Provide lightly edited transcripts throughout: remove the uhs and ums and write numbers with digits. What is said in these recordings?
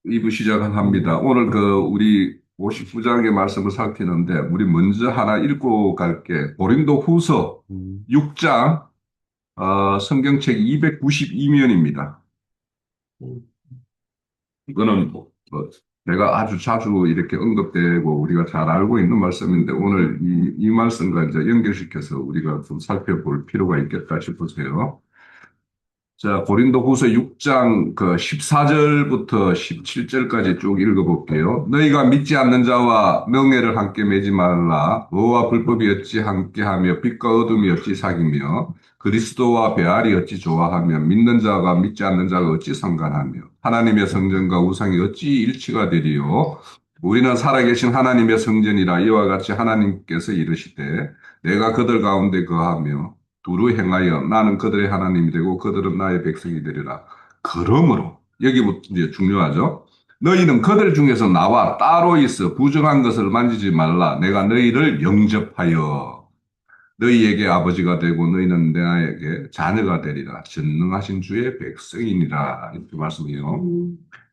2부 시작합니다. 오늘 우리 59장의 말씀을 살피는데, 우리 먼저 하나 읽고 갈게. 고린도 후서 6장, 성경책 292면입니다. 이거는 내가 아주 자주 이렇게 언급되고 우리가 잘 알고 있는 말씀인데, 오늘 이 말씀과 이제 연결시켜서 우리가 좀 살펴볼 필요가 있겠다 싶으세요. 자, 고린도후서 6장 14절부터 17절까지 쭉 읽어볼게요. 너희가 믿지 않는 자와 명예를 함께 매지 말라. 의와 불법이 어찌 함께하며 빛과 어둠이 어찌 사귀며 그리스도와 베알이 어찌 좋아하며 믿는 자가 믿지 않는 자가 어찌 상관하며 하나님의 성전과 우상이 어찌 일치가 되리요. 우리는 살아계신 하나님의 성전이라. 이와 같이 하나님께서 이르시되 내가 그들 가운데 거하며 두루 행하여 나는 그들의 하나님이 되고 그들은 나의 백성이 되리라. 그러므로 여기부터 이제 중요하죠. 너희는 그들 중에서 나와 따로 있어 부정한 것을 만지지 말라. 내가 너희를 영접하여 너희에게 아버지가 되고 너희는 나에게 자녀가 되리라. 전능하신 주의 백성이니라. 이렇게 말씀이에요.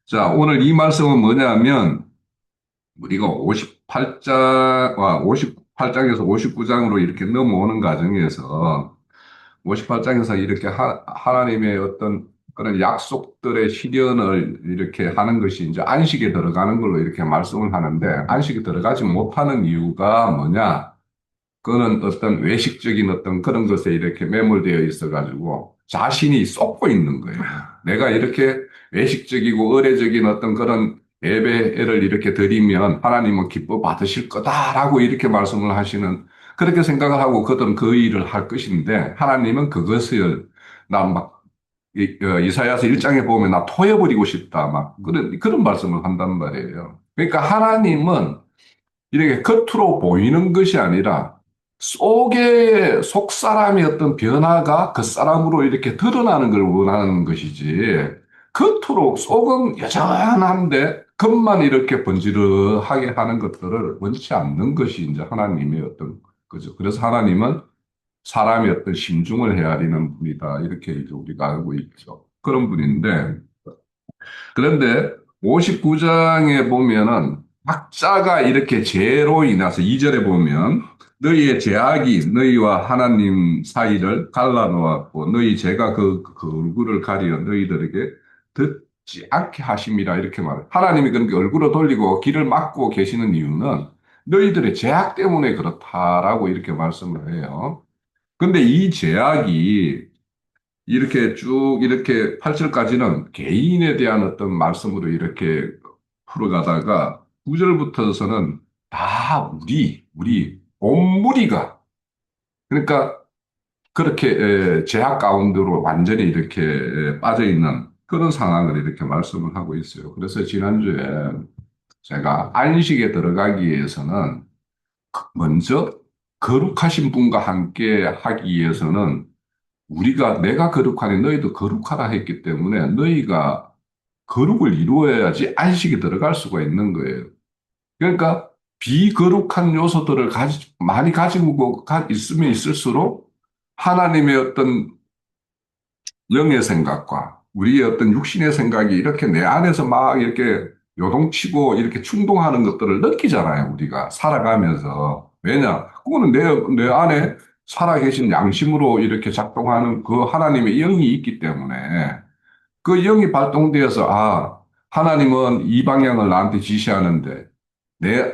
자, 오늘 이 말씀은 뭐냐면 우리가 58장에서 59장으로 이렇게 넘어오는 과정에서 58장에서 이렇게 하나님의 어떤 그런 약속들의 실현을 이렇게 하는 것이 이제 안식에 들어가는 걸로 이렇게 말씀을 하는데, 안식에 들어가지 못하는 이유가 뭐냐? 그거는 어떤 외식적인 어떤 그런 것에 이렇게 매몰되어 있어가지고 자신이 쏟고 있는 거예요. 내가 이렇게 외식적이고 의례적인 어떤 그런 예배를 이렇게 드리면 하나님은 기뻐 받으실 거다라고 이렇게 말씀을 하시는, 그렇게 생각을 하고 그들은 그 일을 할 것인데, 하나님은 그것을 나막 이사야서 1장에 보면 나 토해버리고 싶다 막 그런 말씀을 한단 말이에요. 그러니까 하나님은 이렇게 겉으로 보이는 것이 아니라 속 사람의 어떤 변화가 그 사람으로 이렇게 드러나는 걸 원하는 것이지, 겉으로 속은 여전한데 겉만 이렇게 번지르하게 하는 것들을 원치 않는 것이 이제 하나님의 어떤 거죠. 그래서 하나님은 사람의 어떤 심중을 헤아리는 분이다. 이렇게 이제 우리가 알고 있죠. 그런 분인데, 그런데 59장에 보면은 각자가 이렇게 죄로 인해서 2절에 보면 너희의 죄악이 너희와 하나님 사이를 갈라놓았고 너희 죄가 그 얼굴을 가리어 너희들에게 듣지 않게 하심이라. 이렇게 말해요. 하나님이 그렇게 얼굴을 돌리고 길을 막고 계시는 이유는 너희들의 죄악 때문에 그렇다라고 이렇게 말씀을 해요. 근데 이 죄악이 이렇게 쭉 이렇게 8절까지는 개인에 대한 어떤 말씀으로 이렇게 풀어가다가 9절부터서는 다 온 무리가, 그러니까 그렇게 제약 가운데로 완전히 이렇게 빠져 있는 그런 상황을 이렇게 말씀을 하고 있어요. 그래서 지난주에 제가 안식에 들어가기 위해서는 먼저 거룩하신 분과 함께 하기 위해서는 내가 거룩하니 너희도 거룩하라 했기 때문에 너희가 거룩을 이루어야지 안식에 들어갈 수가 있는 거예요. 그러니까 비거룩한 요소들을 많이 가지고 있으면 있을수록 하나님의 어떤 영의 생각과 우리의 어떤 육신의 생각이 이렇게 내 안에서 막 이렇게 요동치고 이렇게 충동하는 것들을 느끼잖아요, 우리가 살아가면서. 왜냐? 그거는 내 안에 살아계신 양심으로 이렇게 작동하는 그 하나님의 영이 있기 때문에 그 영이 발동되어서, 하나님은 이 방향을 나한테 지시하는데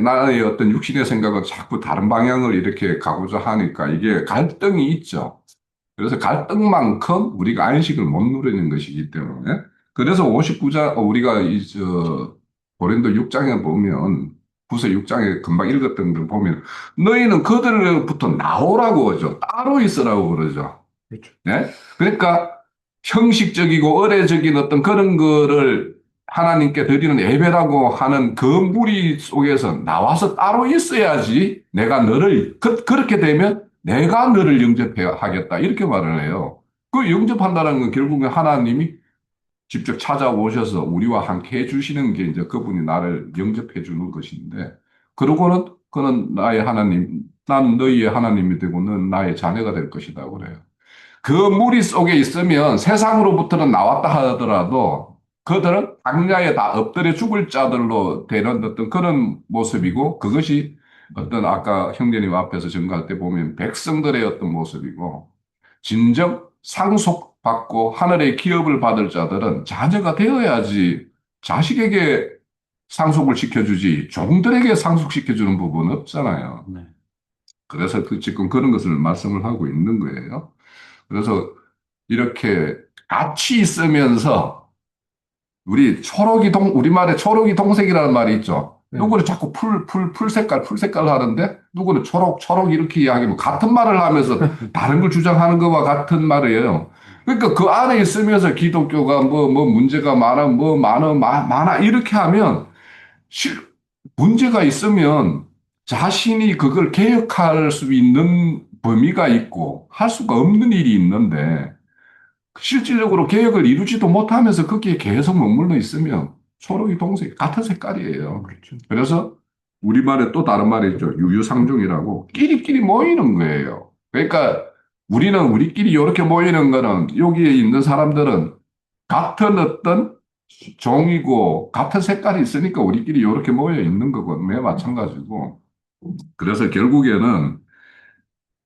나의 어떤 육신의 생각은 자꾸 다른 방향을 이렇게 가고자 하니까 이게 갈등이 있죠. 그래서 갈등만큼 우리가 안식을 못 누리는 것이기 때문에, 그래서 59장 우리가 고린도 6장에 보면, 후서 6장에 금방 읽었던 걸 보면 너희는 그들로부터 나오라고 하죠. 따로 있으라고 그러죠. 그렇죠. 네? 그러니까 형식적이고 의례적인 어떤 그런 거를 하나님께 드리는 예배라고 하는 그 무리 속에서 나와서 따로 있어야지 내가 그렇게 되면 내가 너를 영접하겠다. 이렇게 말을 해요. 그 영접한다는 건 결국엔 하나님이 직접 찾아오셔서 우리와 함께 해주시는 게 이제 그분이 나를 영접해 주는 것인데, 그러고는 그는 나의 하나님, 난 너희의 하나님이 되고 넌 나의 자녀가 될 것이다. 그래요. 그 무리 속에 있으면 세상으로부터는 나왔다 하더라도 그들은 강야에 다 엎드려 죽을 자들로 되는 어떤 그런 모습이고 그것이 어떤 아까 형제님 앞에서 증거할 때 보면 백성들의 어떤 모습이고 진정 상속받고 하늘의 기업을 받을 자들은 자녀가 되어야지 자식에게 상속을 시켜주지 종들에게 상속시켜주는 부분은 없잖아요. 네. 그래서 지금 그런 것을 말씀을 하고 있는 거예요. 그래서 이렇게 같이 있으면서 우리말에 초록이 동색이라는 말이 있죠. 네. 누구는 자꾸 풀 색깔 하는데, 누구는 초록 이렇게 이야기하면 같은 말을 하면서 다른 걸 주장하는 것과 같은 말이에요. 그러니까 그 안에 있으면서 기독교가 뭐 문제가 많아, 이렇게 하면, 실, 문제가 있으면 자신이 그걸 개혁할 수 있는 범위가 있고, 할 수가 없는 일이 있는데, 실질적으로 계획을 이루지도 못하면서 거기에 계속 머물러 있으면 초록이 동색 같은 색깔이에요. 그렇죠. 그래서 우리말에 또 다른 말이 있죠. 유유상종이라고 끼리끼리 모이는 거예요. 그러니까 우리는 우리끼리 이렇게 모이는 거는 여기에 있는 사람들은 같은 어떤 종이고 같은 색깔이 있으니까 우리끼리 이렇게 모여 있는 거고 매 마찬가지고 그래서 결국에는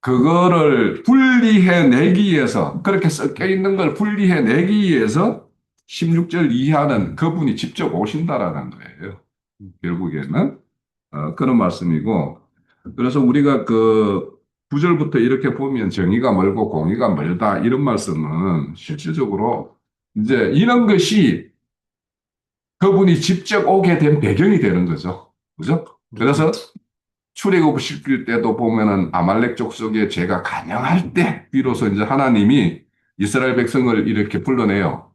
그거를 분리해내기 위해서, 그렇게 섞여 있는 걸 분리해내기 위해서 16절 이하는 그분이 직접 오신다라는 거예요. 결국에는. 그런 말씀이고. 그래서 우리가 그 9절부터 이렇게 보면 정의가 멀고 공의가 멀다 이런 말씀은 실질적으로 이제 이런 것이 그분이 직접 오게 된 배경이 되는 거죠. 그죠? 그래서 출애굽 시킬 때도 보면은 아말렉 족속의 죄가 간영할 때 비로소 이제 하나님이 이스라엘 백성을 이렇게 불러내요.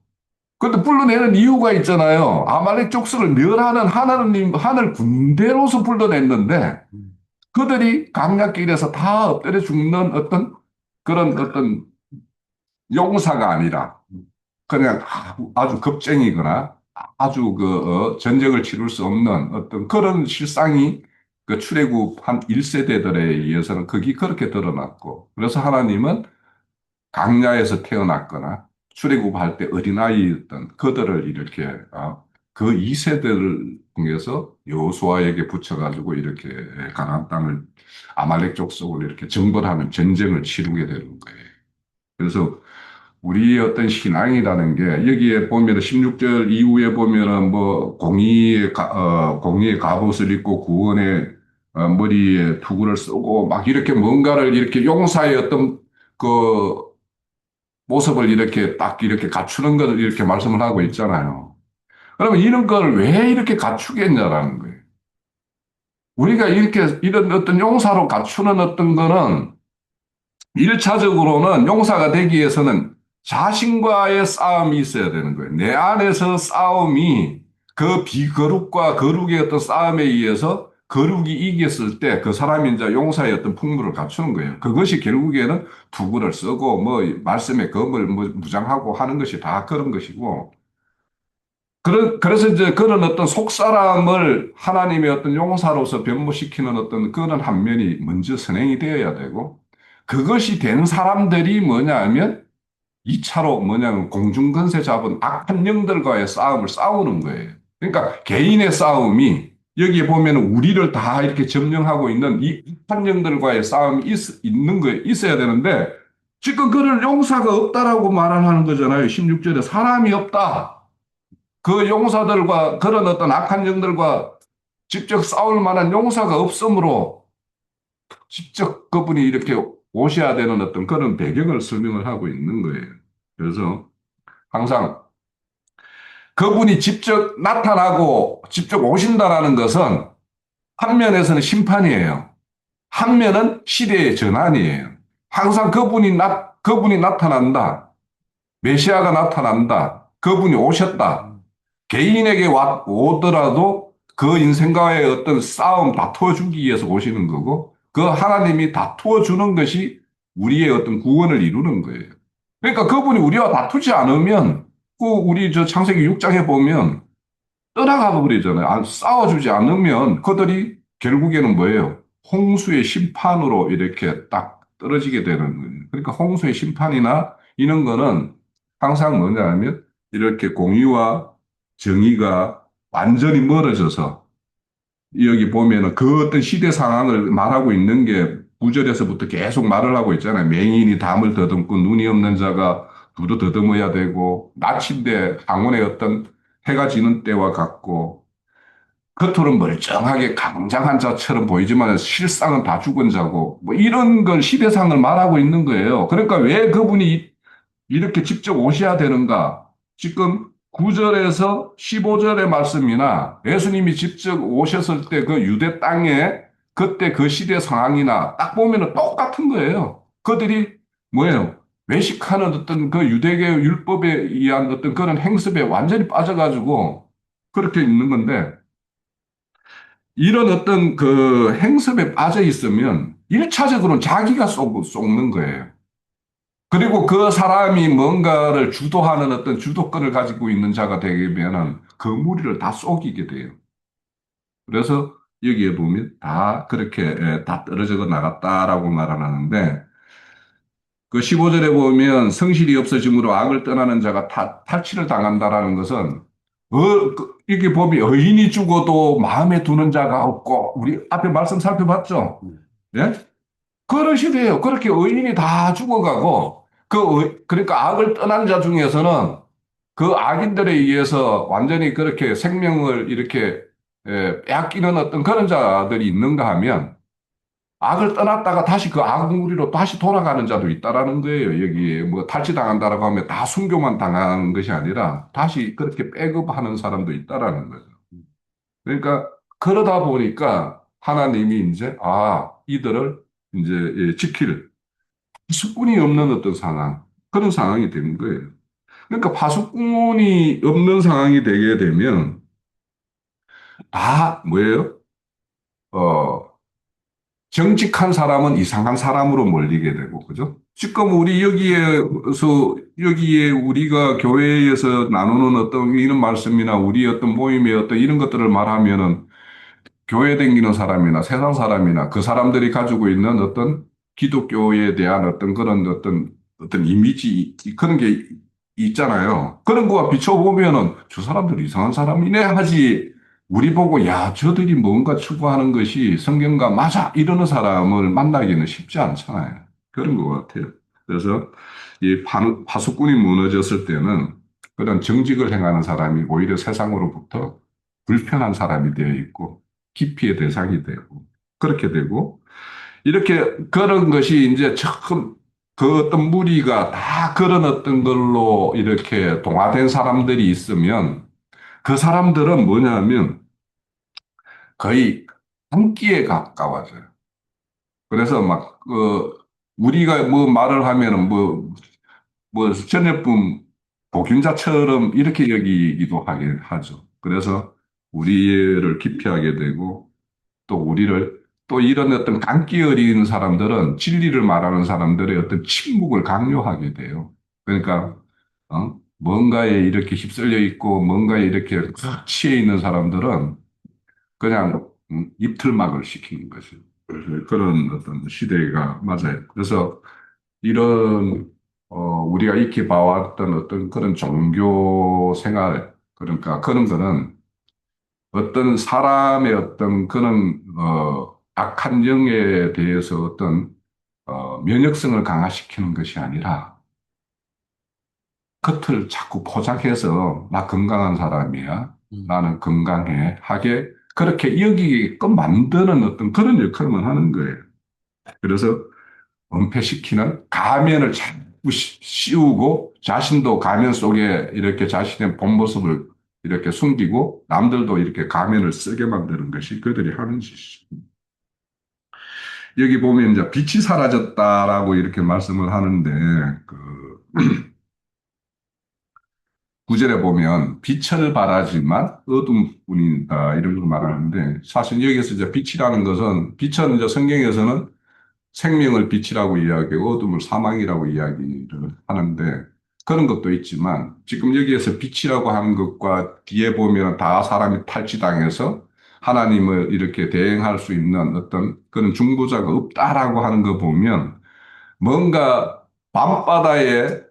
그런데 불러내는 이유가 있잖아요. 아말렉 족속을 멸하는 하늘 군대로서 불러냈는데 그들이 강약길에서 다 엎드려 죽는 어떤 그런 어떤 용사가 아니라 그냥 아주 겁쟁이거나 아주 전쟁을 치를 수 없는 어떤 그런 실상이 그 출애굽 한 1세대들에 의해서는 그게 그렇게 드러났고 그래서 하나님은 강야에서 태어났거나 출애굽할 때 어린아이였던 그들을 이렇게 그 2세대를 통해서 여호수아에게 붙여가지고 이렇게 가나안 땅을 아말렉 족속을 이렇게 정벌하는 전쟁을 치르게 되는 거예요. 그래서 우리의 어떤 신앙이라는 게 여기에 보면 16절 이후에 보면은 뭐 공의의 갑옷을 입고 구원의 머리에 투구를 쓰고 막 이렇게 뭔가를 이렇게 용사의 어떤 그 모습을 이렇게 딱 이렇게 갖추는 것을 이렇게 말씀을 하고 있잖아요. 그러면 이런 걸 왜 이렇게 갖추겠냐라는 거예요. 우리가 이렇게 이런 어떤 용사로 갖추는 어떤 거는 1차적으로는 용사가 되기 위해서는 자신과의 싸움이 있어야 되는 거예요. 내 안에서 싸움이 그 비거룩과 거룩의 어떤 싸움에 의해서 거룩이 이겼을 때 그 사람이 이제 용사의 어떤 풍물을 갖추는 거예요. 그것이 결국에는 투구를 쓰고 뭐 말씀의 검을 뭐 무장하고 하는 것이 다 그런 것이고 그래서 이제 그런 어떤 속사람을 하나님의 어떤 용사로서 변모시키는 어떤 그런 한 면이 먼저 선행이 되어야 되고 그것이 된 사람들이 뭐냐 하면 2차로 뭐냐면 공중근세 잡은 악한 영들과의 싸움을 싸우는 거예요. 그러니까 개인의 싸움이 여기에 보면 우리를 다 이렇게 점령하고 있는 이 악한 영들과의 싸움이 있는 거에 있어야 되는데 지금 그럴 용사가 없다라고 말하는 거잖아요. 16절에 사람이 없다. 그 용사들과 그런 어떤 악한 영들과 직접 싸울 만한 용사가 없으므로 직접 그분이 이렇게 오셔야 되는 어떤 그런 배경을 설명을 하고 있는 거예요. 그래서 항상 그분이 직접 나타나고 직접 오신다라는 것은 한 면에서는 심판이에요. 한 면은 시대의 전환이에요. 항상 그분이 나타난다. 메시아가 나타난다. 그분이 오셨다. 개인에게 오더라도 그 인생과의 어떤 싸움 다투어 주기 위해서 오시는 거고 그 하나님이 다투어 주는 것이 우리의 어떤 구원을 이루는 거예요. 그러니까 그분이 우리와 다투지 않으면 그 우리 저 창세기 6장에 보면 떠나가 버리잖아요. 싸워주지 않으면 그들이 결국에는 뭐예요? 홍수의 심판으로 이렇게 딱 떨어지게 되는 거예요. 그러니까 홍수의 심판이나 이런 거는 항상 뭐냐 하면 이렇게 공의와 정의가 완전히 멀어져서 여기 보면은 그 어떤 시대 상황을 말하고 있는 게 구절에서부터 계속 말을 하고 있잖아요. 맹인이 담을 더듬고 눈이 없는 자가 두루 더듬어야 되고 나침대 항원의 어떤 해가 지는 때와 같고 겉으로는 멀쩡하게 강장한 자처럼 보이지만 실상은 다 죽은 자고 뭐 이런 걸 시대상을 말하고 있는 거예요. 그러니까 왜 그분이 이렇게 직접 오셔야 되는가? 지금 9절에서 15절의 말씀이나 예수님이 직접 오셨을 때 그 유대 땅에 그때 그 시대 상황이나 딱 보면 똑같은 거예요. 그들이 뭐예요? 외식하는 어떤 그 유대계 율법에 의한 어떤 그런 행습에 완전히 빠져가지고 그렇게 있는 건데 이런 어떤 그 행습에 빠져 있으면 일차적으로는 자기가 속는 거예요. 그리고 그 사람이 뭔가를 주도하는 어떤 주도권을 가지고 있는 자가 되면은 그 무리를 다 속이게 돼요. 그래서 여기에 보면 다 그렇게 다 떨어져 나갔다라고 말을 하는데 그 15절에 보면 성실이 없어짐으로 악을 떠나는 자가 탈취를 당한다라는 것은 이게 보면 의인이 죽어도 마음에 두는 자가 없고 우리 앞에 말씀 살펴봤죠? 예? 그런 시대예요. 그렇게 의인이 다 죽어가고 그러니까 악을 떠난 자 중에서는 그 악인들에 의해서 완전히 그렇게 생명을 이렇게 빼앗기는 어떤 그런 자들이 있는가 하면 악을 떠났다가 다시 그 악무리로 다시 돌아가는 자도 있다라는 거예요. 여기 뭐 탈취당한다라고 하면 다 순교만 당한 것이 아니라 다시 그렇게 백업하는 사람도 있다라는 거죠. 그러니까 그러다 보니까 하나님이 이제 이들을 이제 지킬 파수꾼이 없는 어떤 상황 그런 상황이 되는 거예요. 그러니까 파수꾼이 없는 상황이 되게 되면 다 뭐예요? 어, 정직한 사람은 이상한 사람으로 몰리게 되고, 그죠? 지금 우리 여기에 우리가 교회에서 나누는 어떤 이런 말씀이나 우리 어떤 모임의 어떤 이런 것들을 말하면은 교회 다니는 사람이나 세상 사람이나 그 사람들이 가지고 있는 어떤 기독교에 대한 어떤 그런 어떤 이미지 그런 게 있잖아요. 그런 거와 비춰보면은 저 사람들 이상한 사람이네 하지 우리 보고 야 저들이 뭔가 추구하는 것이 성경과 맞아 이러는 사람을 만나기는 쉽지 않잖아요. 그런 것 같아요. 그래서 이 파수꾼이 무너졌을 때는 그런 정직을 행하는 사람이 오히려 세상으로부터 불편한 사람이 되어 있고 기피의 대상이 되고 그렇게 되고 이렇게 그런 것이 이제 조금 그 어떤 무리가 다 그런 어떤 걸로 이렇게 동화된 사람들이 있으면 그 사람들은 뭐냐면 거의 한기에 가까워져요. 그래서 막, 우리가 뭐 말을 하면은 전염병 보균자처럼 이렇게 여기기도 하긴 하죠. 그래서 우리를 기피하게 되고 또 우리를 또 이런 어떤 감기 어린 사람들은 진리를 말하는 사람들의 어떤 침묵을 강요하게 돼요. 그러니까 뭔가에 이렇게 휩쓸려 있고 뭔가에 이렇게 취해 있는 사람들은 그냥 입틀막을 시키는 거죠. 그래서 그런 어떤 시대가 맞아요. 그래서 이런 우리가 익히 봐왔던 어떤 그런 종교 생활 그러니까 그런 거는 어떤 사람의 어떤 그런 악한 영에 대해서 어떤 면역성을 강화시키는 것이 아니라 겉을 자꾸 포장해서 나 건강한 사람이야. 나는 건강해. 하게 그렇게 여기게끔 만드는 어떤 그런 역할만 하는 거예요. 그래서 은폐시키는 가면을 자꾸 씌우고 자신도 가면 속에 이렇게 자신의 본 모습을 이렇게 숨기고 남들도 이렇게 가면을 쓰게 만드는 것이 그들이 하는 짓이죠. 여기 보면 이제 빛이 사라졌다라고 이렇게 말씀을 하는데 그 구절에 보면 빛을 발하지만 어둠뿐이다 이런 걸 말하는데 사실 여기서 이제 빛이라는 것은 빛은 이제 성경에서는 생명을 빛이라고 이야기하고 어둠을 사망이라고 이야기를 하는데 그런 것도 있지만 지금 여기에서 빛이라고 하는 것과 뒤에 보면 다 사람이 탈취당해서 하나님을 이렇게 대행할 수 있는 어떤 그런 중보자가 없다라고 하는 거 보면 뭔가 밤바다에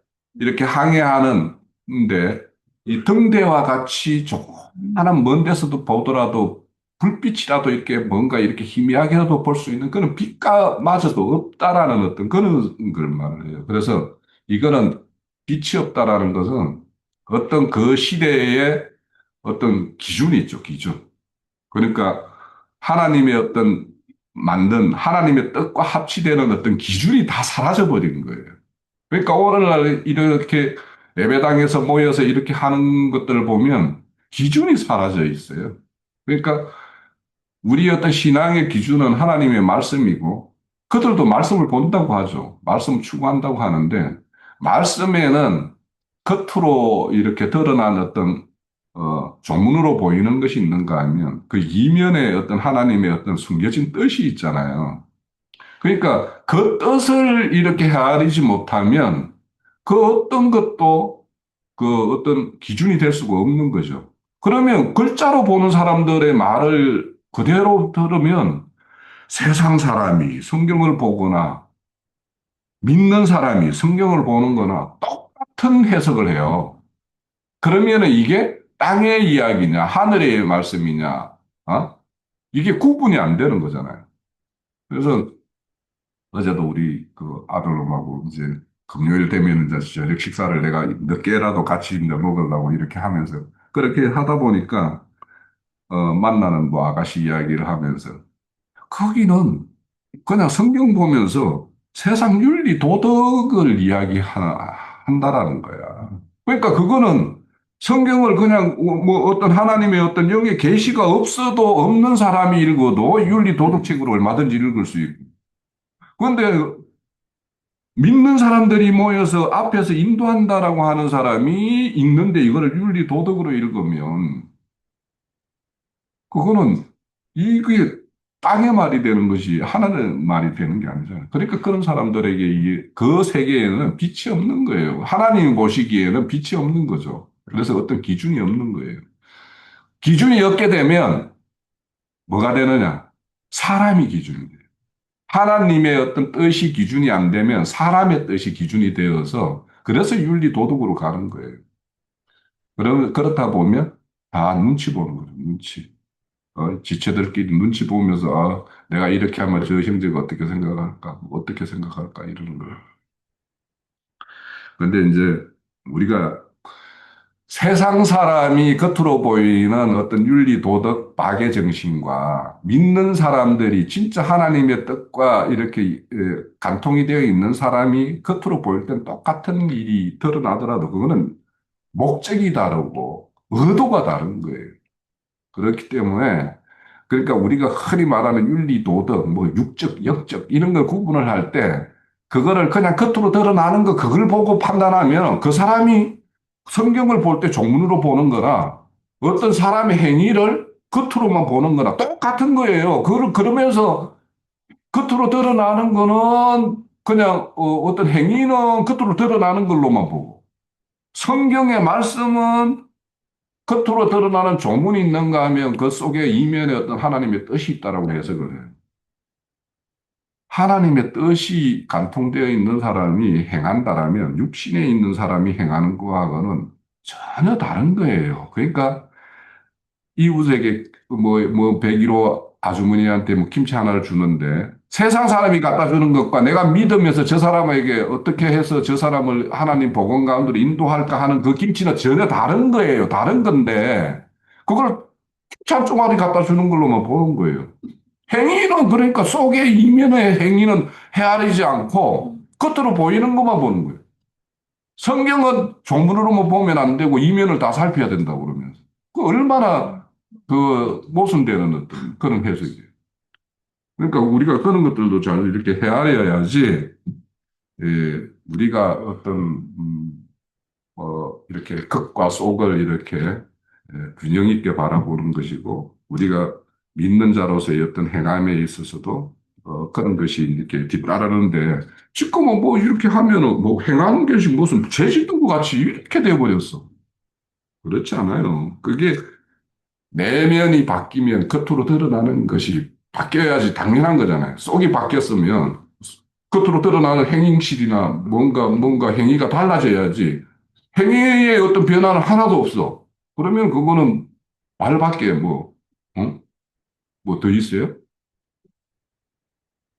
이렇게 항해하는데 이 등대와 같이 조그마한 먼 데서도 보더라도 불빛이라도 이렇게 뭔가 이렇게 희미하게라도 볼 수 있는 그런 빛과마저도 없다라는 어떤 그런 걸 말해요. 그래서 이거는 빛이 없다라는 것은 어떤 그 시대의 어떤 기준이 있죠, 기준. 그러니까 하나님의 어떤 만든 하나님의 뜻과 합치되는 어떤 기준이 다 사라져 버리는 거예요. 그러니까 오늘날 이렇게 예배당에서 모여서 이렇게 하는 것들을 보면 기준이 사라져 있어요. 그러니까 우리 어떤 신앙의 기준은 하나님의 말씀이고 그들도 말씀을 본다고 하죠. 말씀을 추구한다고 하는데 말씀에는 겉으로 이렇게 드러난 어떤 조문으로 보이는 것이 있는가 하면 그 이면에 어떤 하나님의 어떤 숨겨진 뜻이 있잖아요. 그러니까 그 뜻을 이렇게 헤아리지 못하면 그 어떤 것도 그 어떤 기준이 될 수가 없는 거죠. 그러면 글자로 보는 사람들의 말을 그대로 들으면 세상 사람이 성경을 보거나 믿는 사람이 성경을 보는 거나 똑같은 해석을 해요. 그러면 이게 땅의 이야기냐, 하늘의 말씀이냐, 이게 구분이 안 되는 거잖아요. 그래서 어제도 우리 그 아들놈하고 이제 금요일 되면 이제 저녁 식사를 내가 늦게라도 같이 이제 먹으려고 이렇게 하면서 그렇게 하다 보니까 만나는 뭐 아가씨 이야기를 하면서 거기는 그냥 성경 보면서 세상 윤리 도덕을 한다라는 거야. 그러니까 그거는 성경을 그냥 뭐 어떤 하나님의 어떤 영의 계시가 없어도 없는 사람이 읽어도 윤리 도덕책으로 얼마든지 읽을 수 있고. 그런데 믿는 사람들이 모여서 앞에서 인도한다라고 하는 사람이 읽는데 이거를 윤리 도덕으로 읽으면 그거는 이게 땅의 말이 되는 것이 하나님의 말이 되는 게 아니잖아요. 그러니까 그런 사람들에게 그 세계에는 빛이 없는 거예요. 하나님이 보시기에는 빛이 없는 거죠. 그래서 어떤 기준이 없는 거예요. 기준이 없게 되면 뭐가 되느냐? 사람이 기준이 돼요. 하나님의 어떤 뜻이 기준이 안 되면 사람의 뜻이 기준이 되어서 그래서 윤리 도덕으로 가는 거예요. 그렇다 보면 다 눈치 보는 거죠. 눈치. 지체들끼리 눈치 보면서 내가 이렇게 하면 저 형제가 어떻게 생각할까? 어떻게 생각할까? 이러는 거예요. 그런데 이제 우리가 세상 사람이 겉으로 보이는 어떤 윤리, 도덕, 박애 정신과 믿는 사람들이 진짜 하나님의 뜻과 이렇게 간통이 되어 있는 사람이 겉으로 보일 땐 똑같은 일이 드러나더라도 그거는 목적이 다르고 의도가 다른 거예요. 그렇기 때문에 그러니까 우리가 흔히 말하는 윤리, 도덕, 뭐 육적, 영적 이런 걸 구분을 할 때 그거를 그냥 겉으로 드러나는 거 그걸 보고 판단하면 그 사람이 성경을 볼 때 종문으로 보는 거나 어떤 사람의 행위를 겉으로만 보는 거나 똑같은 거예요. 그러면서 겉으로 드러나는 거는 그냥 어떤 행위는 겉으로 드러나는 걸로만 보고 성경의 말씀은 겉으로 드러나는 조문이 있는가 하면 그 속에 이면에 어떤 하나님의 뜻이 있다라고 해석을 해요. 하나님의 뜻이 간통되어 있는 사람이 행한다라면 육신에 있는 사람이 행하는 거하고는 전혀 다른 거예요. 그러니까 이웃에게 뭐 101호 아주머니한테 뭐 김치 하나를 주는데 세상 사람이 갖다 주는 것과 내가 믿으면서 저 사람에게 어떻게 해서 저 사람을 하나님 복음 가운데로 인도할까 하는 그 김치는 전혀 다른 거예요. 다른 건데 그걸 김치 한 쪼가리 갖다 주는 걸로만 보는 거예요. 행위는 그러니까 속의 이면의 행위는 헤아리지 않고 겉으로 보이는 것만 보는 거예요. 성경은 조문으로만 보면 안 되고 이면을 다 살펴야 된다고 그러면서. 그 얼마나 그 모순되는 어떤 그런 해석이에요. 그러니까 우리가 그런 것들도 잘 이렇게 헤아려야지, 우리가 어떤, 이렇게 극과 속을 이렇게 균형 있게 바라보는 것이고, 우리가 믿는 자로서의 어떤 행함에 있어서도 그런 것이 이렇게 뒤따르는데, 지금은 뭐 이렇게 하면은 뭐 행하는 것이 무슨 죄 짓는 것 같이 이렇게 돼버렸어. 그렇지 않아요. 그게 내면이 바뀌면 겉으로 드러나는 것이 바뀌어야지 당연한 거잖아요. 속이 바뀌었으면 겉으로 드러나는 행실이나 뭔가 행위가 달라져야지 행위의 어떤 변화는 하나도 없어. 그러면 그거는 말밖에 뭐, 어? 뭐 더 있어요?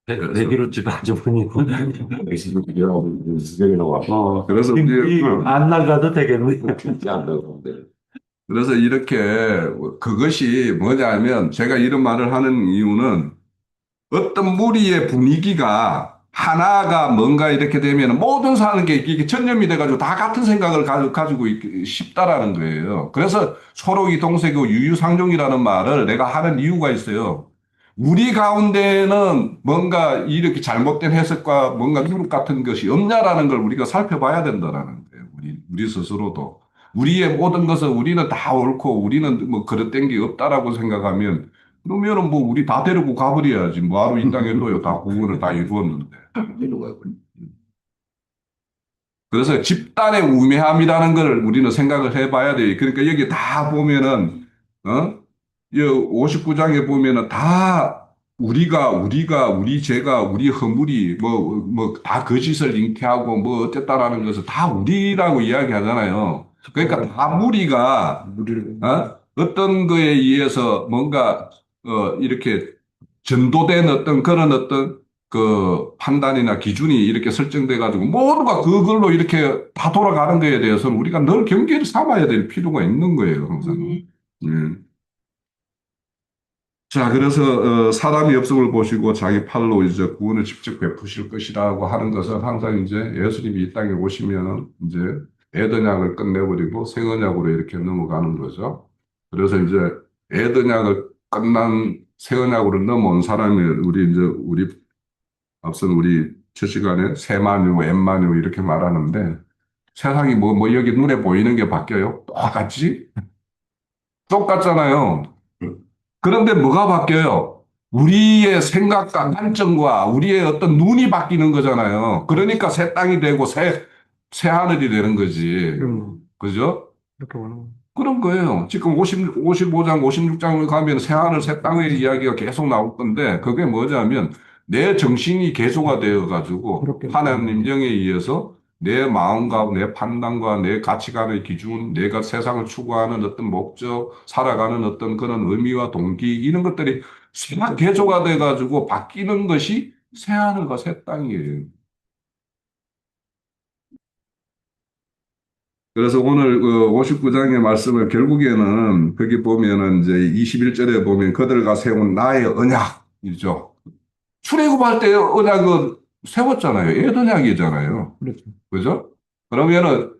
그래서, 대기로 집 아주머니 그래서 우리, 안 나가도 되겠네. 안 나가는데. 그래서 이렇게 그것이 뭐냐면 제가 이런 말을 하는 이유는 어떤 무리의 분위기가 하나가 뭔가 이렇게 되면 모든 사는 게 이게 전염이 돼가지고 다 같은 생각을 가지고 싶다라는 거예요. 그래서 초록이 동색이고 유유상종이라는 말을 내가 하는 이유가 있어요. 우리 가운데는 뭔가 이렇게 잘못된 해석과 뭔가 누룩 같은 것이 없냐라는 걸 우리가 살펴봐야 된다라는 거예요. 우리 스스로도. 우리의 모든 것은 우리는 다 옳고 우리는 뭐 그릇된 게 없다라고 생각하면 그러면은 뭐 우리 다 데리고 가버려야지. 뭐하러 이 땅에 또요. 다 구원을 다 이루었는데. 이러고 가버려. 그래서 집단의 우매함이라는 걸 우리는 생각을 해봐야 돼요. 그러니까 여기 다 보면은 이 59장에 보면은 다 우리 죄가 우리 허물이 뭐 다 거짓을 잉태하고 뭐 어쨌다라는 것을 다 우리라고 이야기하잖아요. 그러니까 다 무리가 어떤 거에 의해서 뭔가 이렇게 전도된 어떤 그런 어떤 그 판단이나 기준이 이렇게 설정돼 가지고 모두가 그걸로 이렇게 다 돌아가는 거에 대해서는 우리가 늘 경계를 삼아야 될 필요가 있는 거예요, 항상. 예. 자, 그래서 사람이 없음을 보시고 자기 팔로 이제 구원을 직접 베푸실 것이라고 하는 것은 항상 이제 예수님이 이 땅에 오시면 이제 에더약을 끝내버리고 새 언약으로 이렇게 넘어가는 거죠. 그래서 이제 에더약을 끝난 새 언약으로 넘어온 사람이 우리 앞선 우리 첫 시간에 세마뉴, 엠마뉴 이렇게 말하는데 세상이 뭐 여기 눈에 보이는 게 바뀌어요? 똑같지? 똑같잖아요. 그런데 뭐가 바뀌어요? 우리의 생각과 관점과 우리의 어떤 눈이 바뀌는 거잖아요. 그러니까 새 땅이 되고 새 하늘이 되는 거지. 그죠? 이렇게 오는 그런 거예요. 지금 55장, 56장을 가면 새하늘, 새 땅의 이야기가 계속 나올 건데, 그게 뭐냐면, 내 정신이 개조가 되어가지고, 그렇게 하나님 영에 의해서 내 마음과 내 판단과 내 가치관의 기준, 내가 세상을 추구하는 어떤 목적, 살아가는 어떤 그런 의미와 동기, 이런 것들이 개조가 돼가지고 바뀌는 것이 새하늘과 새 땅이에요. 그래서 오늘 그 59장의 말씀을 결국에는 거기 보면은 이제 21절에 보면 그들과 세운 나의 언약이죠. 출애굽할 때 언약은 세웠잖아요. 옛 언약이잖아요. 그렇죠. 그죠? 그러면은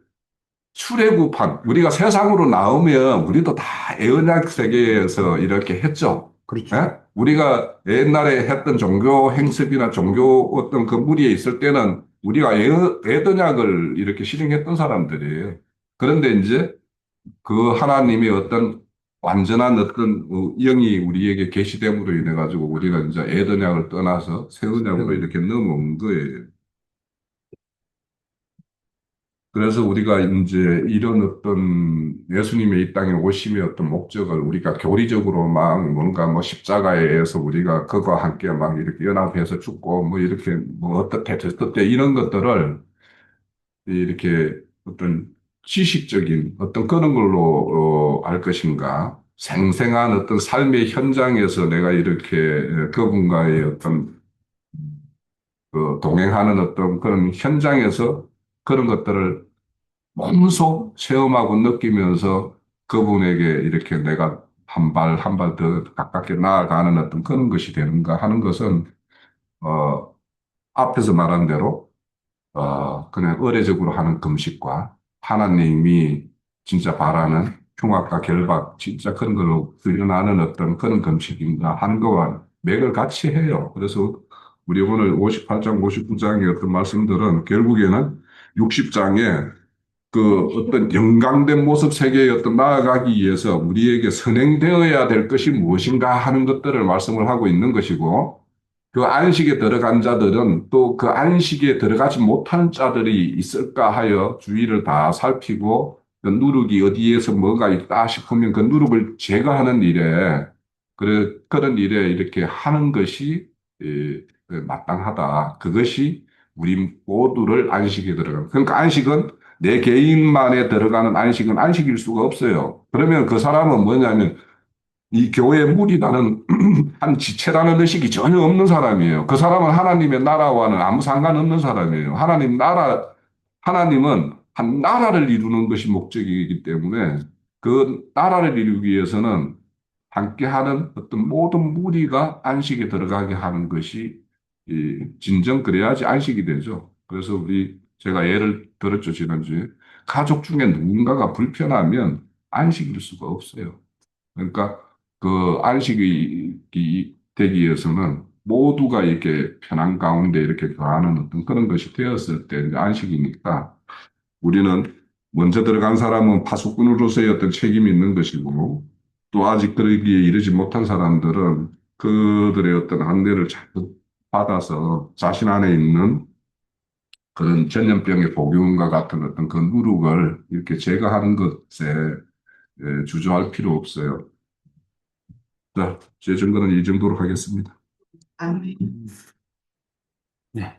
출애굽한 우리가 세상으로 나오면 우리도 다 애언약 세계에서 이렇게 했죠. 그렇죠. 예? 우리가 옛날에 했던 종교 행습이나 종교 어떤 그 무리에 있을 때는 우리가 애언약을 이렇게 실행했던 사람들이에요. 그런데 이제 그 하나님의 어떤 완전한 어떤 영이 우리에게 계시됨으로 인해 가지고 우리가 이제 애언약을 떠나서 새 언약으로 이렇게 넘어온 거예요. 그래서 우리가 이제 이런 어떤 예수님의 이 땅에 오심의 어떤 목적을 우리가 교리적으로 막 뭔가 뭐 십자가에 의해서 우리가 그거와 함께 막 이렇게 연합해서 죽고 뭐 이렇게 뭐 어떻게 저떻게 이런 것들을 이렇게 어떤 지식적인 어떤 그런 걸로 할 것인가 생생한 어떤 삶의 현장에서 내가 이렇게 그분과의 어떤 그 동행하는 어떤 그런 현장에서 그런 것들을 몸소 체험하고 느끼면서 그분에게 이렇게 내가 한 발 한 발 더 가깝게 나아가는 어떤 그런 것이 되는가 하는 것은 어 앞에서 말한 대로 그냥 의례적으로 하는 금식과 하나님이 진짜 바라는 흉악과 결박 진짜 그런 걸로 드러나는 어떤 그런 금식인가 하는 거와 맥을 같이 해요. 그래서 우리 오늘 58장, 59장의 어떤 말씀들은 결국에는 60장에 그 어떤 영광된 모습 세계에 어떤 나아가기 위해서 우리에게 선행되어야 될 것이 무엇인가 하는 것들을 말씀을 하고 있는 것이고 그 안식에 들어간 자들은 또 그 안식에 들어가지 못하는 자들이 있을까 하여 주위를 다 살피고 그 누룩이 어디에서 뭐가 있다 싶으면 그 누룩을 제거하는 일에 그런 일에 이렇게 하는 것이 마땅하다. 그것이 우리 모두를 안식에 들어가는. 그러니까 안식은 내 개인만에 들어가는 안식은 안식일 수가 없어요. 그러면 그 사람은 뭐냐면 이 교회 무리라는 한 지체라는 의식이 전혀 없는 사람이에요. 그 사람은 하나님의 나라와는 아무 상관없는 사람이에요. 하나님은 한 나라를 이루는 것이 목적이기 때문에 그 나라를 이루기 위해서는 함께하는 어떤 모든 무리가 안식에 들어가게 하는 것이 진정 그래야지 안식이 되죠. 그래서 제가 예를 들었죠, 지난주에. 가족 중에 누군가가 불편하면 안식일 수가 없어요. 그러니까 그 안식이 되기 위해서는 모두가 이렇게 편한 가운데 이렇게 거하는 어떤 그런 것이 되었을 때 이제 안식이니까 우리는 먼저 들어간 사람은 파수꾼으로서의 어떤 책임이 있는 것이고 또 아직 그러기에 이르지 못한 사람들은 그들의 어떤 안내를 잘 받아서 자신 안에 있는 그런 전염병의 복용과 같은 어떤 그 누룩을 이렇게 제거하는 것에 주저할 필요 없어요. 자, 제 증거는 이 정도로 하겠습니다. 네.